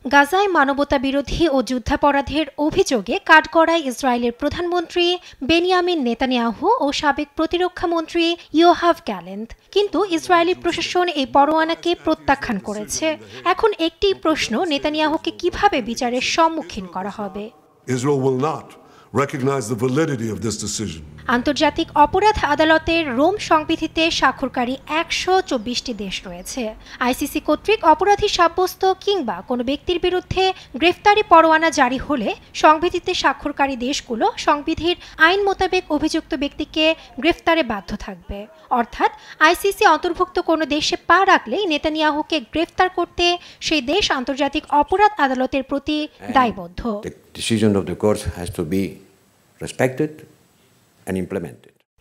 গাজায় মানবতা বিরোধী ও যুদ্ধাপরাধের অভিযোগে কাঠগড়ায় ইসরায়েলের প্রধানমন্ত্রী বেনিয়ামিন নেতানিয়াহু ও সাবেক প্রতিরক্ষা মন্ত্রী ইয়োহাভ গ্যালেন্ট। কিন্তু ইসরায়েলি প্রশাসন এই পরোয়ানাকে প্রত্যাখ্যান করেছে। এখন একটি প্রশ্ন, নেতানিয়াহুকে কিভাবে বিচারের সম্মুখীন করা হবে? আন্তর্জাতিক অপরাধ আদালতের রোম সংবিধিতে স্বাক্ষরকারী ১২৪টি দেশ রয়েছে। আইসিসি কর্তৃক অপরাধী সাব্যস্ত কিংবা কোনো ব্যক্তির বিরুদ্ধে গ্রেফতারি পরোয়ানা জারি হলে সংবিধিতে স্বাক্ষরকারী দেশগুলো সংবিধির আইন মোতাবেক অভিযুক্ত ব্যক্তিকে গ্রেফতারে বাধ্য থাকবে। অর্থাৎ আইসিসি অন্তর্ভুক্ত কোনো দেশে পা রাখলেই নেতানিয়াহুকে গ্রেফতার করতে সেই দেশ আন্তর্জাতিক অপরাধ আদালতের প্রতি দায়বদ্ধ।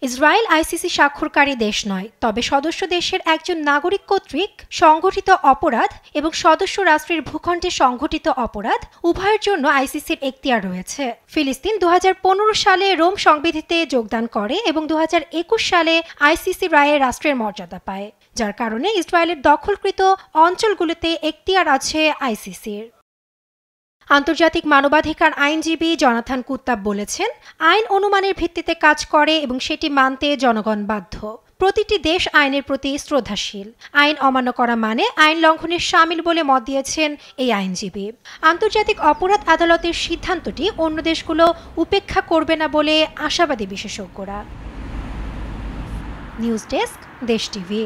ইসরায়েল আইসিসি স্বাক্ষরকারী দেশ নয়, তবে সদস্য দেশের একজন নাগরিক কর্তৃক সংগঠিত অপরাধ এবং সদস্য রাষ্ট্রের ভূখণ্ডে সংঘটিত অপরাধ উভয়ের জন্য আইসিসির এখতিয়ার রয়েছে। ফিলিস্তিন ২০১৫ সালে রোম সংবিধিতে যোগদান করে এবং ২০২১ সালে আইসিসি রায়ে রাষ্ট্রের মর্যাদা পায়, যার কারণে ইসরায়েলের দখলকৃত অঞ্চলগুলোতে এখতিয়ার আছে আইসিসির। আন্তর্জাতিক মানবাধিকার আইনজীবী জনাথন কুত্তাব বলেছেন, আইন অনুমানের ভিত্তিতে কাজ করে এবং সেটি মানতে জনগণ বাধ্য। প্রতিটি দেশ আইনের প্রতি শ্রদ্ধাশীল। আইন অমান্য করা মানে আইন লঙ্ঘনের শামিল বলে মত দিয়েছেন এই আইনজীবী। আন্তর্জাতিক অপরাধ আদালতের সিদ্ধান্তটি অন্য দেশগুলো উপেক্ষা করবে না বলে আশাবাদী বিশেষজ্ঞরা। নিউজ ডেস্ক, দেশ টিভি।